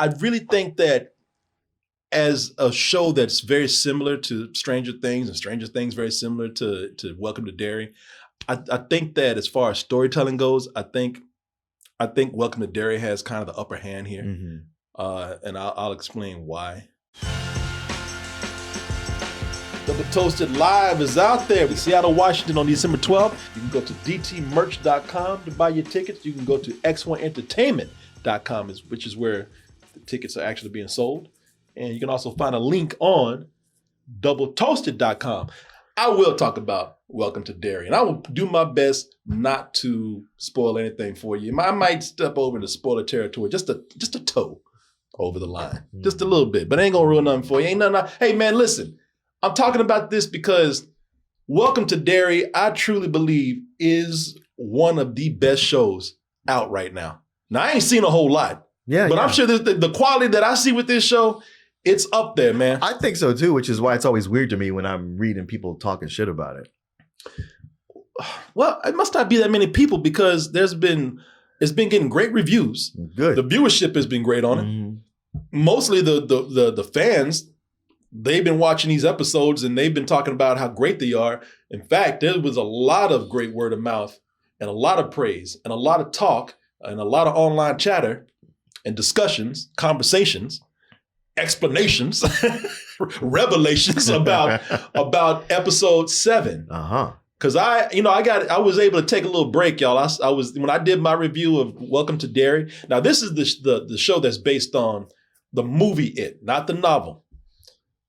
I really think that as a show that's very similar to Stranger Things, and Stranger Things very similar to Welcome to Derry, I think that as far as storytelling goes, I think Welcome to Derry has kind of the upper hand here, and I'll explain why. Double Toasted Live is out there in Seattle, Washington on December 12th. You can go to dtmerch.com to buy your tickets. You can go to x1entertainment.com, which is where the tickets are actually being sold. And you can also find a link on doubletoasted.com. I will talk about Welcome to Derry, and I will do my best not to spoil anything for you. I might step over into spoiler territory, just a toe over the line, just a little bit, but it ain't gonna ruin nothing for you. Ain't nothing. Hey man, listen, I'm talking about this because Welcome to Derry, I truly believe, is one of the best shows out right now. Now, I ain't seen a whole lot, but I'm sure that the quality that I see with this show, it's up there, man. I think so too, which is why it's always weird to me when I'm reading people talking shit about it. Well, it must not be that many people because it's been getting great reviews. Good. The viewership has been great on it. Mostly the fans, they've been watching these episodes and they've been talking about how great they are. In fact, there was a lot of great word of mouth and a lot of praise and a lot of talk and a lot of online chatter and discussions, conversations, explanations, revelations about episode 7. Cause I was able to take a little break, y'all. When I did my review of Welcome to Derry. Now this is the show that's based on the movie It, not the novel.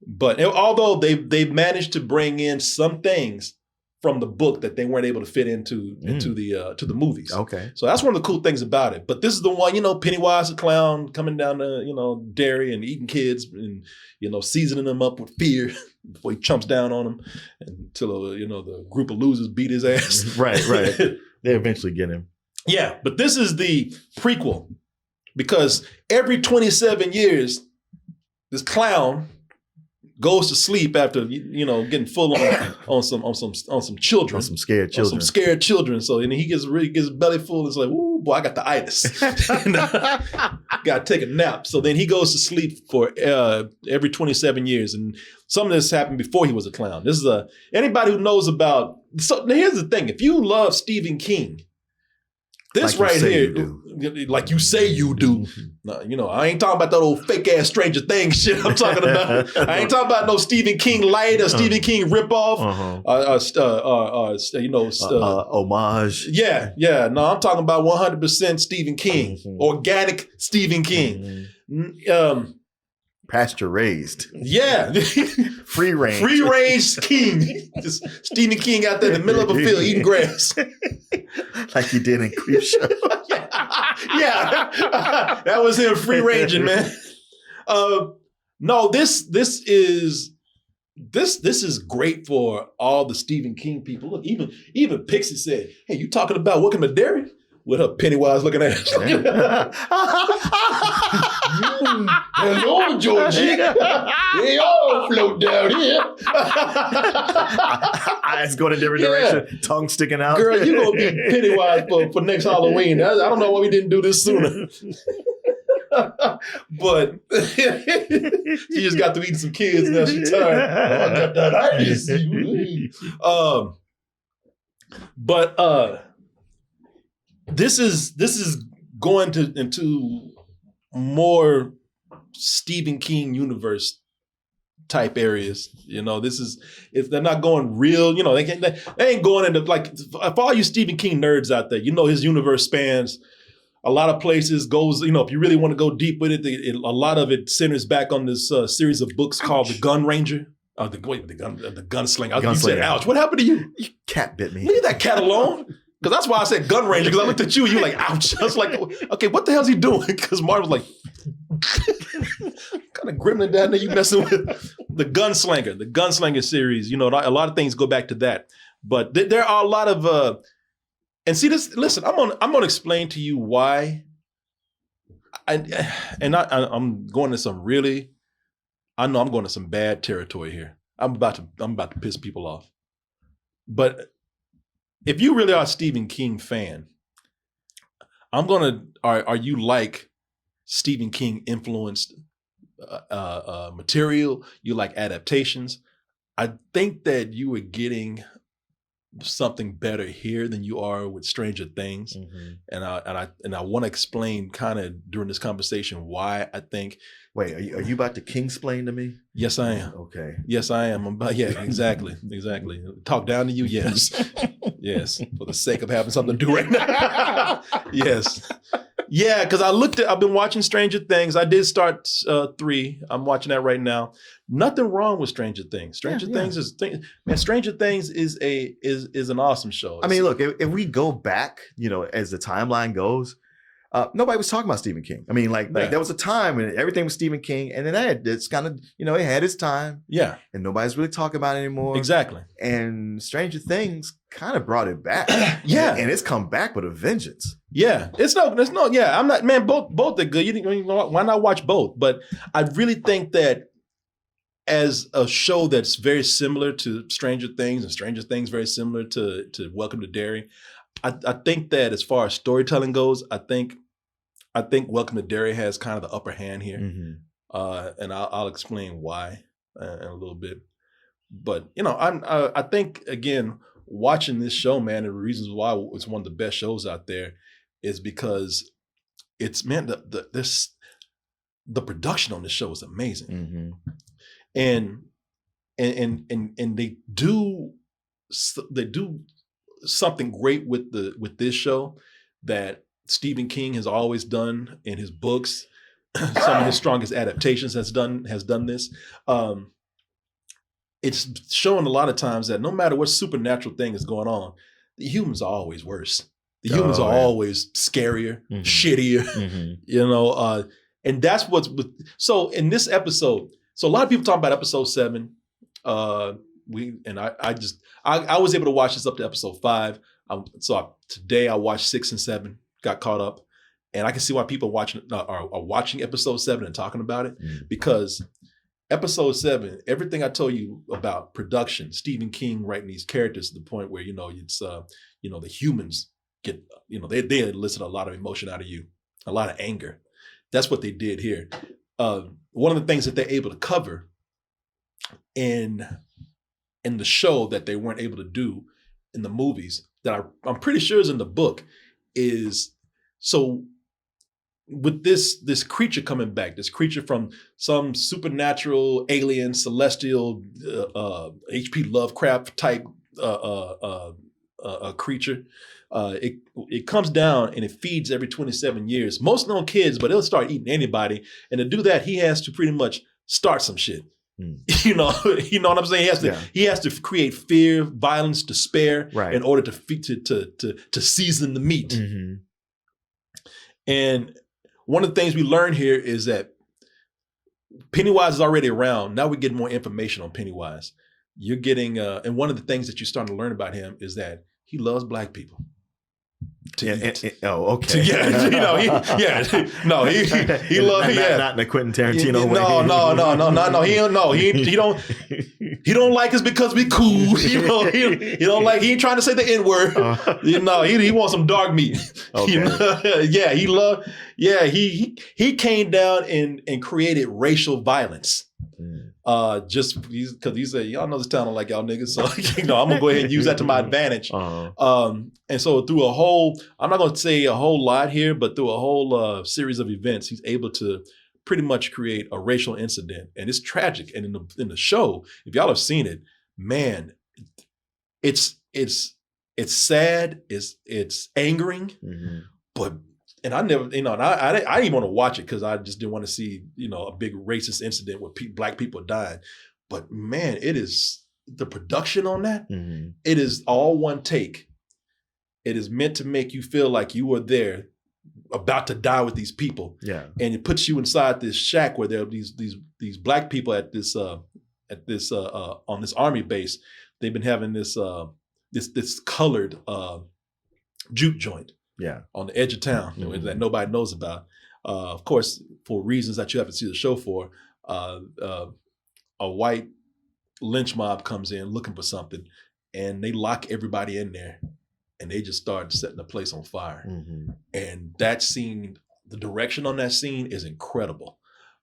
But although they've managed to bring in some things from the book that they weren't able to fit into the movies. Okay. So that's one of the cool things about it. But this is the one, Pennywise the clown coming down to, Derry and eating kids and, seasoning them up with fear before he chumps down on them until, the group of losers beat his ass. Right. They eventually get him. Yeah. But this is the prequel because every 27 years, this clown goes to sleep after getting full on some children, on some scared children. So and he gets belly full. It's like, ooh, boy, I got the itis. Got to take a nap. So then he goes to sleep for every 27 years, and some of this happened before he was a clown. This is anybody who knows about. So now here's the thing: if you love Stephen King, this like right here, like you say you do. No, I ain't talking about that old fake ass Stranger Things shit I'm talking about. I ain't talking about no Stephen King light or Stephen King ripoff. Homage. Yeah. No, I'm talking about 100% Stephen King, organic Stephen King. Pasture raised. Yeah. Free range. Free range King. Just Stephen King out there in the middle of a field eating grass. Like he did in Creepshow. Yeah. That was him free ranging, man. No, this is great for all the Stephen King people. Look, even Pixie said, "Hey, you talking about Welcome to Derry?" With her Pennywise looking at her. Hello, Georgie. They all float down here. Eyes going in different direction, tongue sticking out. Girl, you gonna be Pennywise for next Halloween. I don't know why we didn't do this sooner. But she just got to eat some kids now. She tired. Oh, I got that itis. This is going into more Stephen King universe type areas. If they're not going real, they ain't going into like, for all you Stephen King nerds out there, his universe spans a lot of places, goes, if you really want to go deep with it, a lot of it centers back on this series of books called The Gun Ranger. The gunslinger. You said, ouch, what happened to you? Your cat bit me. Leave that cat alone. Because that's why I said Gun Ranger, because I looked at you and you were like, ouch. I was like, okay, what the hell's he doing? Because Martin was like, kind of gremlin down there you messing with. The Gunslinger series, a lot of things go back to that. But there are a lot of, and see this, listen, I'm going to explain to you why, I'm going to some I'm going to some bad territory here. I'm about to piss people off. But if you really are a Stephen King fan, are you like Stephen King influenced material, you like adaptations, I think that you were getting something better here than you are with Stranger Things. And I want to explain kind of during this conversation why I think. Wait, are you about to Kingsplain to me? Yes, I am. Okay. Yes, I am. Yeah, exactly. Talk down to you. Yes. Yes. For the sake of having something to do right now. Yes. Yeah, because I've been watching Stranger Things. I did start 3. I'm watching that right now. Nothing wrong with Stranger Things. Stranger Things is an awesome show. I mean, look, if we go back, as the timeline goes, nobody was talking about Stephen King. I mean, like there was a time when everything was Stephen King, and then it's kind of, it had its time. Yeah. And nobody's really talking about it anymore. Exactly. And Stranger Things kind of brought it back. Yeah. And it's come back with a vengeance. Yeah. It's no, yeah. I'm not, man, both are good. Why not watch both? But I really think that as a show that's very similar to Stranger Things, and Stranger Things very similar to Welcome to Derry, I think that as far as storytelling goes, I think Welcome to Derry has kind of the upper hand here, and I'll explain why in a little bit. But I think again, watching this show, man, the reasons why it's one of the best shows out there is because it's the production on this show is amazing, and they do something great with this show that Stephen King has always done in his books. Some of his strongest adaptations has done this. It's showing a lot of times that no matter what supernatural thing is going on, the humans are always worse. The humans are always scarier, shittier, and that's what's so in this episode. So a lot of people talk about episode 7. I was able to watch this up to episode 5. Today I watched 6 and 7, got caught up, and I can see why people are watching episode 7 and talking about it, because episode 7, everything I told you about production, Stephen King writing these characters to the point where it's the humans get they elicit a lot of emotion out of you, a lot of anger. That's what they did here. One of the things that they're able to cover in the show that they weren't able to do in the movies, that I'm pretty sure is in the book, is so with this creature coming back, this creature from some supernatural alien celestial H.P. Lovecraft type creature. It comes down and it feeds every 27 years. Most known kids, but it'll start eating anybody. And to do that, he has to pretty much start some shit. You know what I'm saying? He has to create fear, violence, despair, in order to season the meat. And one of the things we learn here is that Pennywise is already around. Now we get more information on Pennywise. You're getting, and one of the things that you're starting to learn about him is that he loves black people. Okay. He loves. Not in the Quentin Tarantino way. No. He don't like us because we cool. He don't like. He ain't trying to say the N-word. He wants some dog meat. Okay. He came down and created racial violence. Just because he said, y'all know this town don't like y'all niggas, so I'm gonna go ahead and use that to my advantage. And so through I'm not gonna say a whole lot here, but through a whole series of events, he's able to pretty much create a racial incident, and it's tragic. And in the show, if y'all have seen it, man, it's sad, it's angering, but. And I never, I didn't even want to watch it because I just didn't want to see, a big racist incident where black people dying. But man, it is the production on that. It is all one take. It is meant to make you feel like you were there, about to die with these people. Yeah, and it puts you inside this shack where there are these black people at this on this army base. They've been having this colored juke joint. Yeah, on the edge of town that nobody knows about. Of course, for reasons that you have to see the show for, a white lynch mob comes in looking for something, and they lock everybody in there, and they just start setting the place on fire. And that scene, the direction on that scene is incredible.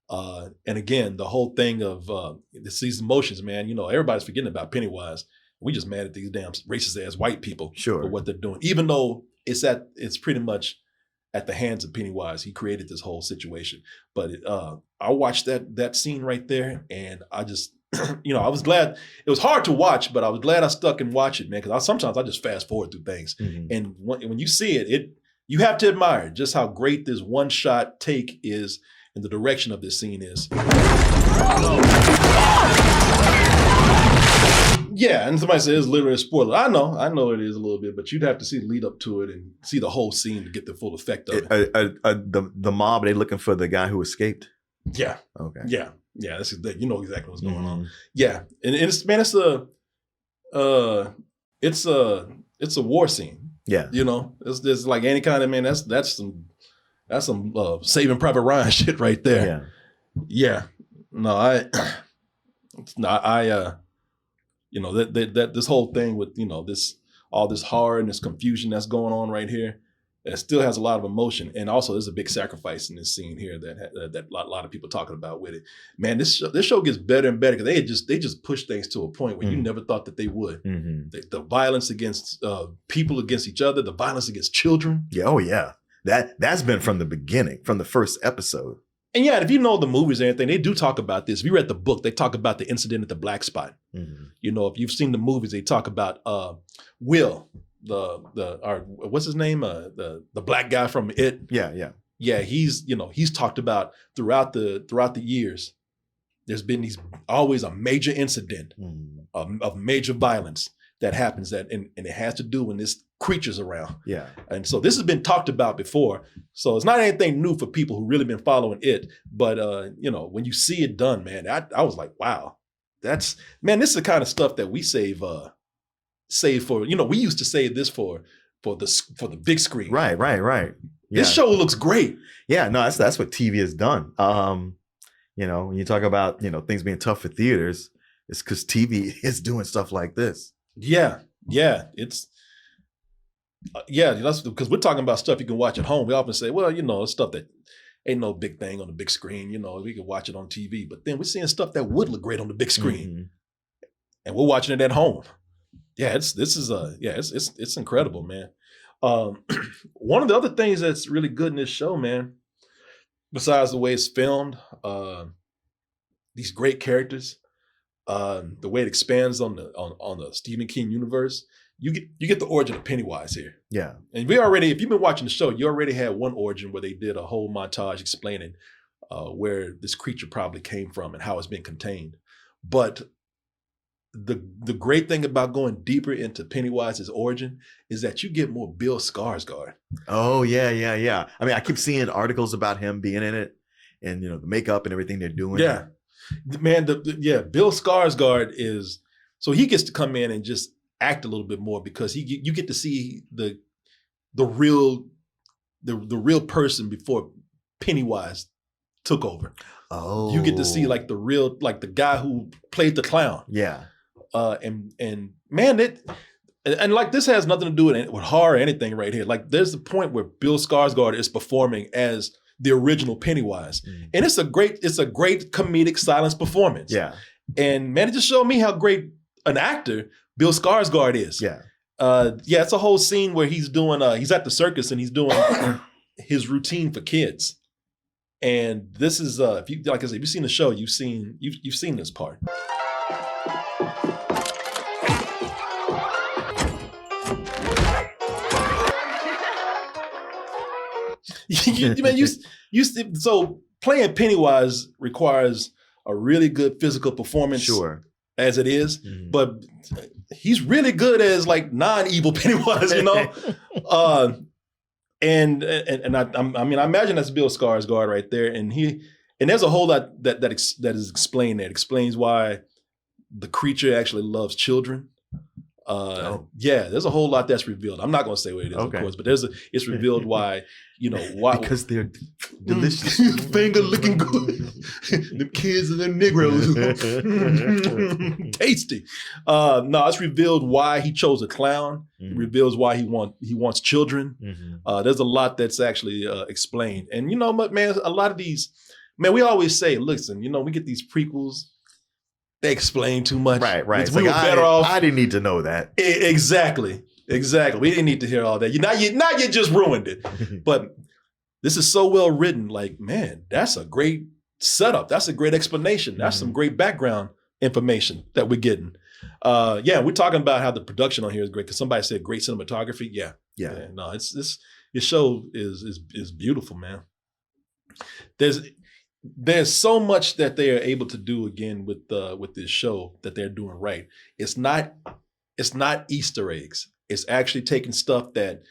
And again, the whole thing of these emotions, man, everybody's forgetting about Pennywise. We just mad at these damn racist ass white people for what they're doing, even though it's pretty much at the hands of Pennywise. He created this whole situation. But I watched that scene right there, and I just, I was glad. It was hard to watch, but I was glad I stuck and watched it, man, because sometimes I just fast forward through things. Mm-hmm. And when you see it, you have to admire just how great this one-shot take is and the direction of this scene is. Yeah, and somebody says it's literally a spoiler. I know it is a little bit, but you'd have to see the lead up to it and see the whole scene to get the full effect of it. The mob, are they looking for the guy who escaped? Yeah. Okay. Yeah. That's exactly what's going on. Yeah, and it's a war scene. Yeah. It's like any kind of, man. That's some Saving Private Ryan shit right there. Yeah. That this whole thing with all this horror and this confusion that's going on right here, it still has a lot of emotion, and also there's a big sacrifice in this scene here that a lot of people talking about with it. Man, this show gets better and better because they just push things to a point where you never thought that they would. Mm-hmm. The violence against people against each other, the violence against children. Yeah, oh yeah, that's been from the beginning, from the first episode. And yeah, if you know the movies and everything, they do talk about this. If you read the book, they talk about the incident at the Black Spot. Mm-hmm. If you've seen the movies, they talk about Will, what's his name? The black guy from It. Yeah. He's talked about throughout the years. There's been always a major incident of major violence that happens and it has to do when this creature's around. Yeah. And so this has been talked about before. So it's not anything new for people who really been following it. But when you see it done, man, I was like, wow, this is the kind of stuff that we save for, we used to save this for the big screen. Right. Yeah. This show looks great. Yeah, no, that's what TV has done. When you talk about, things being tough for theaters, it's because TV is doing stuff like this. Yeah. It's that's because we're talking about stuff you can watch at home. We often say, well, it's stuff that ain't no big thing on the big screen. We can watch it on TV, but then we're seeing stuff that would look great on the big screen, and we're watching it at home. Yeah, it's incredible, man. One of the other things that's really good in this show, man, besides the way it's filmed, these great characters, the way it expands on the Stephen King universe. You get the origin of Pennywise here. Yeah. And if you've been watching the show, you already had one origin where they did a whole montage explaining where this creature probably came from and how it's been contained. But the great thing about going deeper into Pennywise's origin is that you get more Bill Skarsgård. Oh, yeah. I mean, I keep seeing articles about him being in it and, the makeup and everything they're doing. Yeah. Man, Bill Skarsgård is, so he gets to come in and just act a little bit more because you get to see the real person before Pennywise took over. Oh, you get to see like the guy who played the clown. Yeah. And man, and like this has nothing to do with horror or anything right here. Like there's the point where Bill Skarsgård is performing as the original Pennywise, and it's a great comedic silence performance. Yeah. And man, it just showed me how great an actor Bill Skarsgård is. Yeah. It's a whole scene where he's doing he's at the circus and he's doing his routine for kids. And this is if you've seen the show, you've seen this part. So playing Pennywise requires a really good physical performance. Sure. As it is, but he's really good as like non-evil Pennywise, and I imagine that's Bill Skarsgård right there, and there's a whole lot that is explained. That explains why the creature actually loves children. Yeah, there's a whole lot that's revealed. I'm not going to say what it is, of course, but it's revealed why, why because they're delicious, finger looking good. the kids and the Negroes. Tasty. No, it's revealed why he chose a clown. It reveals why he wants children. There's a lot that's actually explained. And you know what, man, a lot of these, man, we always say, listen, you know, we get these prequels, they explain too much. Right. We were better off. I didn't need to know that. Exactly. We didn't need to hear all that. Now you just ruined it. But this is so well written. Like, man, that's a great setup. That's a great explanation. That's some great background information that we're getting. We're talking about how the production on here is great because somebody said great cinematography. Yeah. No, this show is beautiful, man. There's so much that they are able to do again with this show that they're doing right. It's not Easter eggs. It's actually taking stuff that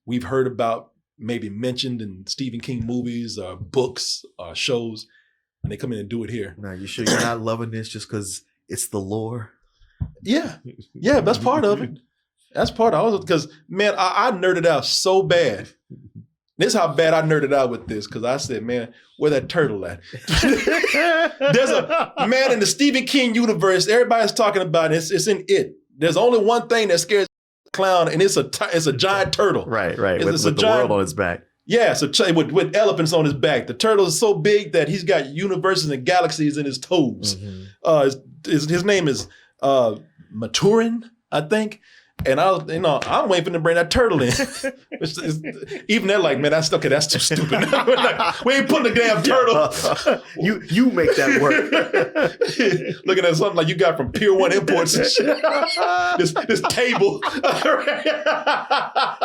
we've heard about, maybe mentioned in Stephen King movies or books or shows, and they come in and do it here. Now, you sure you're not loving this just because it's the lore? Yeah, that's part of it. That's part of it. Because, man, I nerded out so bad. This is how bad I nerded out with this, because I said, man, where that turtle at? There's a man in the Stephen King universe, everybody's talking about it. It's in it. There's only one thing that scares clown, and it's a giant turtle. Right. With the world on its back. Yeah, with elephants on his back. The turtle is so big that he's got universes and galaxies in his toes. His name is Maturin, I think. And I'm waiting for them to bring that turtle in. Even they're like, man, that's too stupid. Like, we ain't putting the damn turtle. You make that work. Looking at something like you got from Pier 1 Imports and shit. This table. All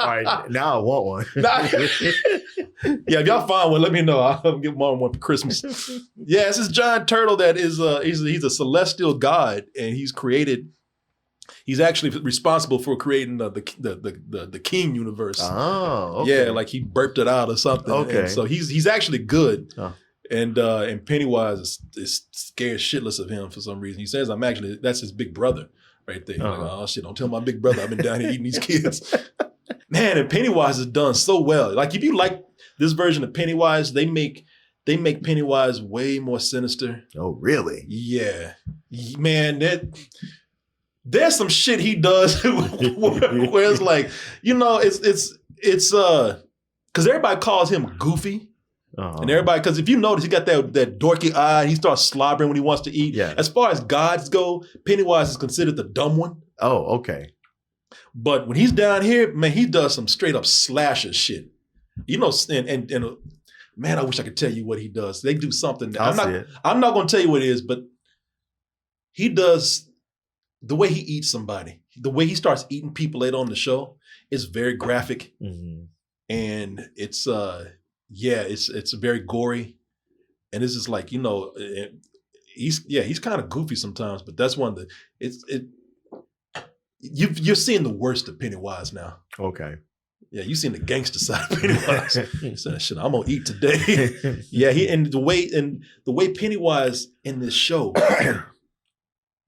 right, now I want one. Yeah, if y'all find one, let me know. I'll give mom one for Christmas. Yeah, it's this giant turtle that is he's a celestial god, and he's actually responsible for creating the King universe. Oh, okay. Yeah, like he burped it out or something. Okay. And so he's actually good. Oh. And Pennywise is scared shitless of him for some reason. He says, that's his big brother right there. Like, oh shit, don't tell my big brother I've been down here eating these kids. Man, and Pennywise is done so well. Like, if you like this version of Pennywise, they make Pennywise way more sinister. Oh, really? Yeah. Man, there's some shit he does where it's like, you know, it's because everybody calls him goofy. And everybody, because if you notice, he got that dorky eye, and he starts slobbering when he wants to eat. Yeah. As far as gods go, Pennywise is considered the dumb one. Oh, okay. But when he's down here, man, he does some straight up slasher shit. You know, and man, I wish I could tell you what he does. They do something. I'm not going to tell you what it is, but he does. The way he eats somebody, the way he starts eating people later on the show is very graphic. And it's very gory. And it's just like, you know, he's kind of goofy sometimes, but that's one of you're seeing the worst of Pennywise now. Okay. Yeah, you've seen the gangster side of Pennywise. He said, shit, I'm gonna eat today. Yeah, the way Pennywise in this show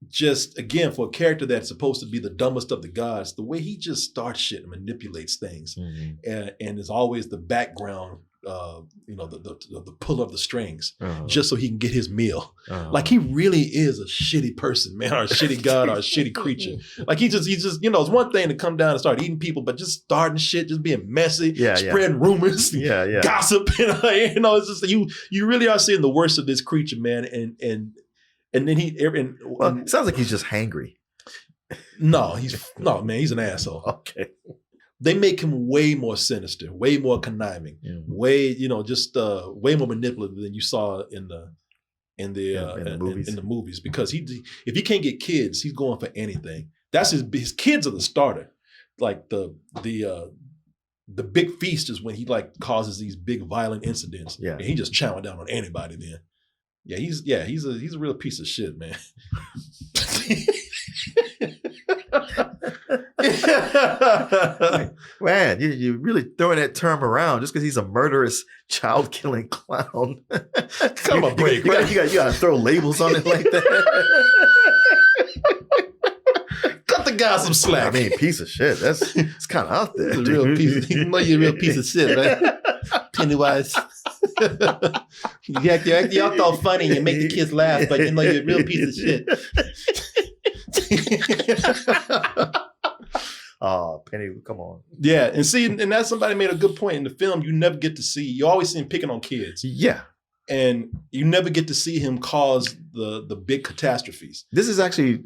just, again, for a character that's supposed to be the dumbest of the gods, the way he just starts shit and manipulates things, and is always the background, the pull of the strings, just so he can get his meal. Like, he really is a shitty person, man, or a shitty god, or a shitty creature. Like, he just, you know, it's one thing to come down and start eating people, but just starting shit, just being messy, spreading rumors, gossip, you know, it's just, you really are seeing the worst of this creature, man, and then it sounds like he's just hangry. No, man, he's an asshole. Okay. They make him way more sinister, way more conniving, way, you know, just way more manipulative than you saw in the movies. Because if he can't get kids, he's going for anything. That's his kids are the starter. Like the big feast is when he like causes these big violent incidents. Yeah, and he just chowing down on anybody then. He's a real piece of shit, man. Man, you're really throwing that term around just because he's a murderous, child-killing clown. Come on, break. You got to throw labels on it like that. Cut the guy some slack. I mean, piece of shit. It's kind of out there. He's a real piece. You know, you're a real piece of shit, right? Pennywise. Y'all thought funny and you make the kids laugh, but you know you're a real piece of shit. Oh, Penny, come on. Yeah, and see, and that's somebody made a good point in the film. You never get to see. You always see him picking on kids. Yeah. And you never get to see him cause the big catastrophes. This is actually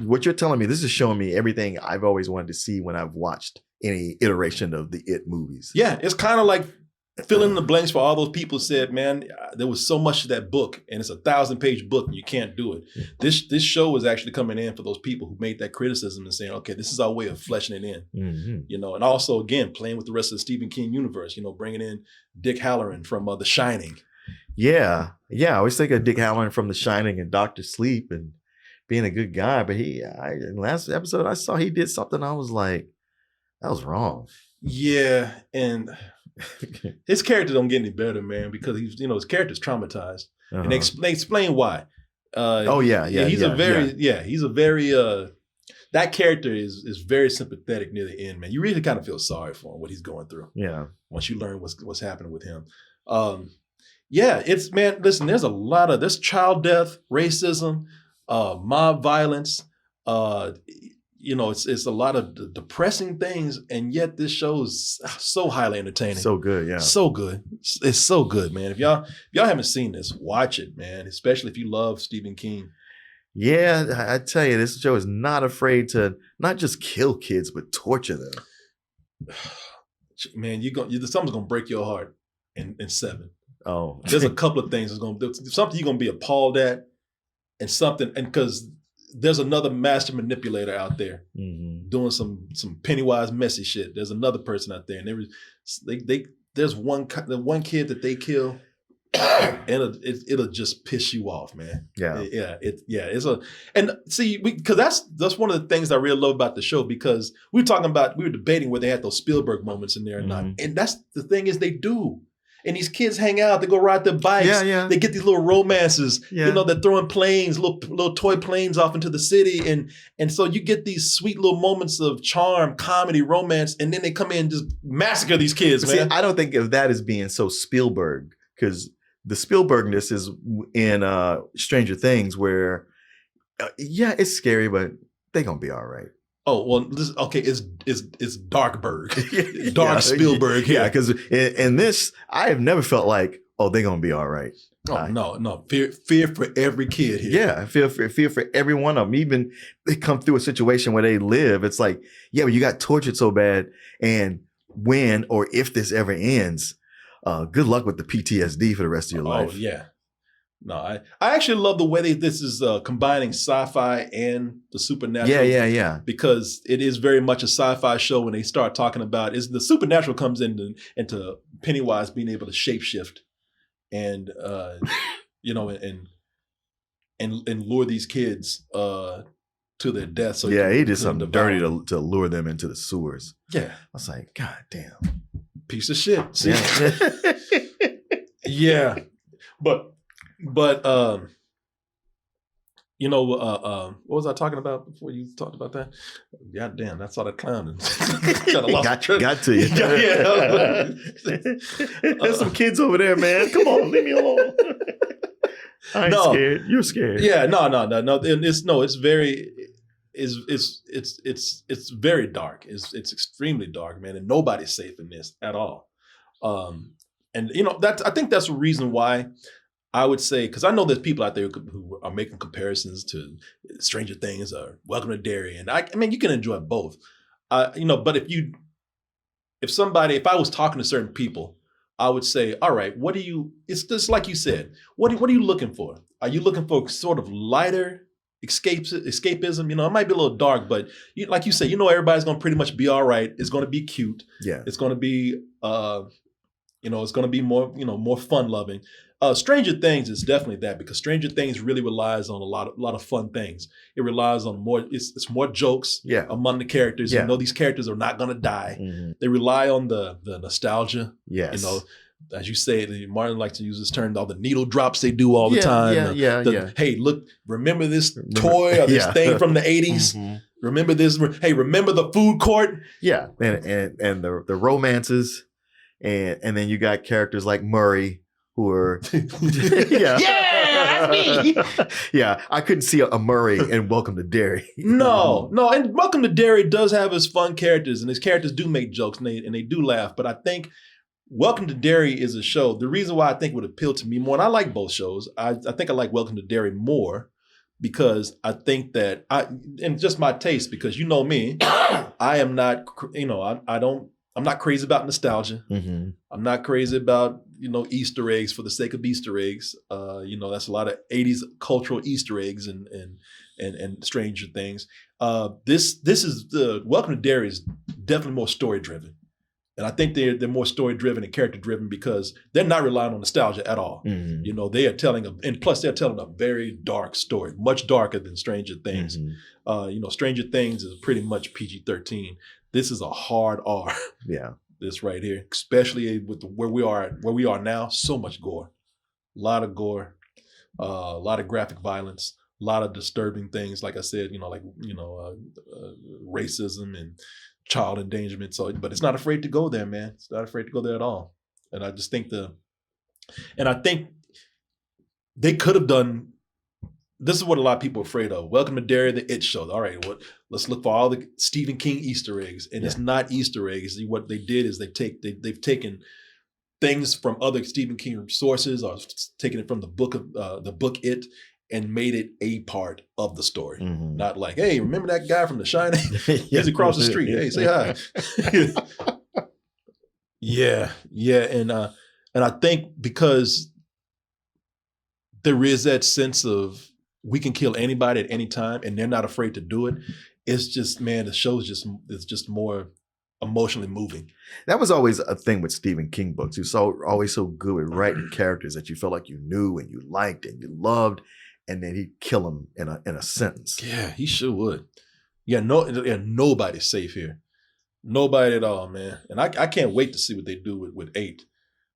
what you're telling me. This is showing me everything I've always wanted to see when I've watched any iteration of the It movies. Yeah, it's kind of like filling in the blanks for all those people who said, man, there was so much to that book, and it's a 1,000-page book, and you can't do it. This show is actually coming in for those people who made that criticism and saying, okay, this is our way of fleshing it in. Mm-hmm. You know, and also again playing with the rest of the Stephen King universe. You know, bringing in Dick Halloran from The Shining. Yeah. I always think of Dick Halloran from The Shining and Dr. Sleep and being a good guy. But in last episode, I saw he did something. I was like, that was wrong. Yeah. And his character don't get any better, man, because his character's traumatized. And they explain why. He's a very that character is very sympathetic near the end, man. You really kind of feel sorry for him, what he's going through. Yeah. Once you learn what's happening with him. Listen, there's child death, racism, mob violence, it's a lot of depressing things, and yet this show is so highly entertaining. So good, yeah. So good. It's so good, man. If y'all haven't seen this, watch it, man, especially if you love Stephen King. Yeah, I tell you, this show is not afraid to not just kill kids, but torture them. Man, something's gonna break your heart in 7. Oh, there's a couple of things something you're gonna be appalled at, and because there's another master manipulator out there doing some Pennywise messy shit. There's another person out there, and there's one kid that they kill, and it'll just piss you off, man. Yeah, because that's one of the things I really love about the show, because we were debating where they had those Spielberg moments in there or not, and that's the thing is they do. And these kids hang out, they go ride their bikes, they get these little romances, they're throwing planes, little toy planes off into the city. And so you get these sweet little moments of charm, comedy, romance, and then they come in and just massacre these kids, man. See, I don't think of that as being so Spielberg, because the Spielbergness is in Stranger Things where, it's scary, but they're going to be all right. Oh, well, it's Darkberg. Dark Spielberg here. Yeah, because in this, I have never felt like, they're going to be all right. Oh, no. Fear for every kid here. Yeah, fear for every one of them. Even they come through a situation where they live, it's like, but you got tortured so bad. And when or if this ever ends, good luck with the PTSD for the rest of your life. Oh, yeah. No, I actually love the way this is combining sci-fi and the supernatural. Yeah. Because it is very much a sci-fi show when they start talking about the supernatural comes into Pennywise being able to shapeshift and and lure these kids to their death. So he did something dirty to lure them into the sewers. Yeah, I was like, God damn, piece of shit. See? Yeah, but what was I talking about before you talked about that? God damn, that's all that clowning. got to you. There's some kids over there, man. Come on, leave me alone. I ain't scared. You're scared. Yeah, no. It's very dark. It's extremely dark, man, and nobody's safe in this at all. I think that's the reason why I would say, because I know there's people out there who are making comparisons to Stranger Things or Welcome to Derry, and I mean you can enjoy both, but if I was talking to certain people, I would say, all right, it's just like you said, what are you looking for? Are you looking for sort of lighter escapism? It might be a little dark, but like you said, everybody's going to pretty much be all right. It's going to be cute. Yeah. It's going to be, it's going to be more, more fun loving. Stranger Things is definitely that, because Stranger Things really relies on a lot of fun things. It relies on it's more jokes among the characters. Yeah. These characters are not going to die. Mm-hmm. They rely on the nostalgia. Yes. As you say, Martin likes to use this term, all the needle drops they do all the time. Hey, look, remember this toy or this thing from the 80s? Mm-hmm. Remember this? Hey, remember the food court? Yeah, and the romances, and then you got characters like Murray, who are Yeah, that's me. Yeah, I couldn't see a Murray in Welcome to Derry. No, and Welcome to Derry does have his fun characters, and his characters do make jokes and they do laugh. But I think Welcome to Derry is a show. The reason why I think it would appeal to me more, and I like both shows. I think I like Welcome to Derry more because I think that and just my taste, because you know me, I am not, I'm not crazy about nostalgia. Mm-hmm. I'm not crazy about, Easter eggs for the sake of Easter eggs. That's a lot of 80s cultural Easter eggs and Stranger Things. This is the Welcome to Derry is definitely more story driven. And I think they're more story driven and character driven because they're not relying on nostalgia at all. Mm-hmm. They are telling and plus they're telling a very dark story, much darker than Stranger Things. Mm-hmm. Stranger Things is pretty much PG-13. This is a hard R. Yeah. This right here, especially with where we are now, so much gore, a lot of gore, a lot of graphic violence, a lot of disturbing things. Like I said, racism and child endangerment. So, but it's not afraid to go there, man. It's not afraid to go there at all. And I just think I think they could have done. This is what a lot of people are afraid of. Welcome to Derry, the It Show. All right, well, let's look for all the Stephen King Easter eggs, and It's not Easter eggs. What they did is they've taken things from other Stephen King sources, or taken it from the book It, and made it a part of the story. Mm-hmm. Not like, hey, remember that guy from The Shining? He's across the street. Hey, say hi. Yeah, and I think because there is that sense of we can kill anybody at any time, and they're not afraid to do it. It's just, man, the show is just more emotionally moving. That was always a thing with Stephen King books. He was always so good at writing characters that you felt like you knew and you liked and you loved, and then he'd kill them in a sentence. Yeah, he sure would. Nobody's safe here. Nobody at all, man. And I can't wait to see what they do with 8.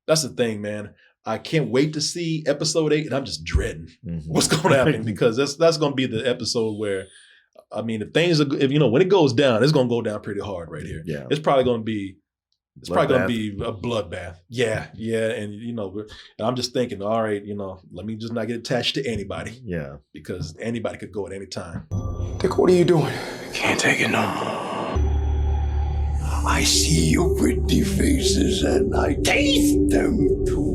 That's the thing, man. I can't wait to see episode 8, and I'm just dreading what's going to happen, because that's going to be the episode where, I mean, if when it goes down, it's going to go down pretty hard right here. Yeah. It's probably going to be a bloodbath. Yeah. And, I'm just thinking, all right, let me just not get attached to anybody. Yeah. Because anybody could go at any time. Dick, what are you doing? Can't take it no more. I see your pretty faces and I taste them too.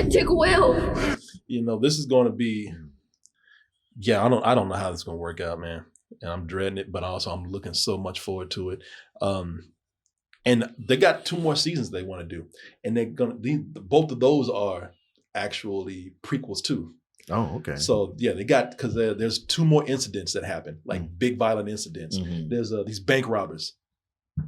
Dick will. This is going to be, I don't know how this is going to work out, man. And I'm dreading it, but also I'm looking so much forward to it. And they got 2 more seasons they want to do, and both of those are actually prequels too. Oh, okay. So yeah, they got, because there's 2 more incidents that happen, like big violent incidents. Mm-hmm. There's these bank robbers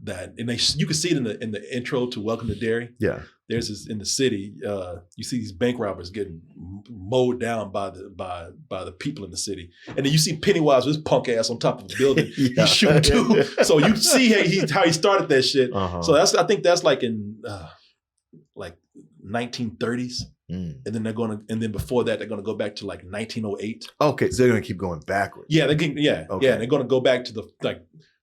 you can see it in the intro to Welcome to Derry. Yeah. There's this in the city. You see these bank robbers getting mowed down by the people in the city, and then you see Pennywise with his punk ass on top of the building. He's shooting too. So you see how he started that shit. Uh-huh. So I think that's like in like 1930s, and then before that they're gonna go back to like 1908. Okay, so they're gonna keep going backwards. Yeah, okay. And they're gonna go back to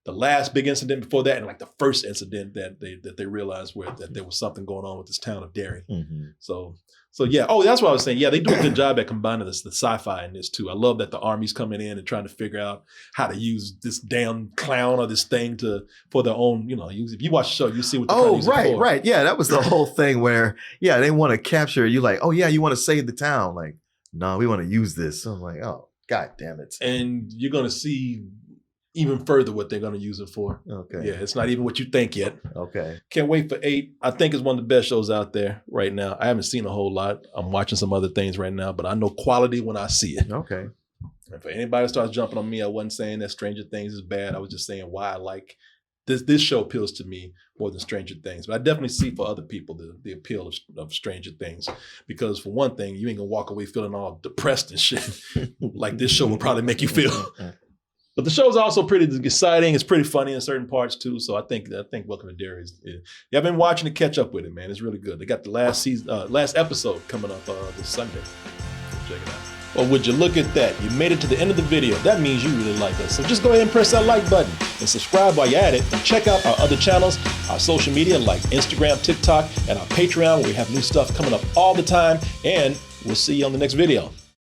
the last big incident before that, and like the first incident that they realized that there was something going on with this town of Derry. Mm-hmm. So yeah. Oh, that's what I was saying. Yeah, they do a good job at combining the sci-fi in this too. I love that the army's coming in and trying to figure out how to use this damn clown or this thing for their own. If you watch the show, you see what. Right. Yeah, that was the whole thing where they want to capture you. Like, oh yeah, you want to save the town. Like, no, we want to use this. So I'm like, oh, god damn it. And you're gonna see even further what they're going to use it for. Okay. Yeah, it's not even what you think yet. Okay. Can't wait for 8. I think it's one of the best shows out there right now. I haven't seen a whole lot. I'm watching some other things right now, but I know quality when I see it. Okay. And for anybody that starts jumping on me, I wasn't saying that Stranger Things is bad. I was just saying why I like this show appeals to me more than Stranger Things. But I definitely see for other people the appeal of Stranger Things. Because for one thing, you ain't going to walk away feeling all depressed and shit like this show will probably make you feel. But the show's also pretty exciting. It's pretty funny in certain parts too. So I think Welcome to Derry I've been watching to catch up with it, man. It's really good. They got the last episode coming up this Sunday. Check it out. Well, would you look at that? You made it to the end of the video. That means you really like us. So just go ahead and press that like button and subscribe while you're at it. And check out our other channels, our social media like Instagram, TikTok, and our Patreon, where we have new stuff coming up all the time. And we'll see you on the next video.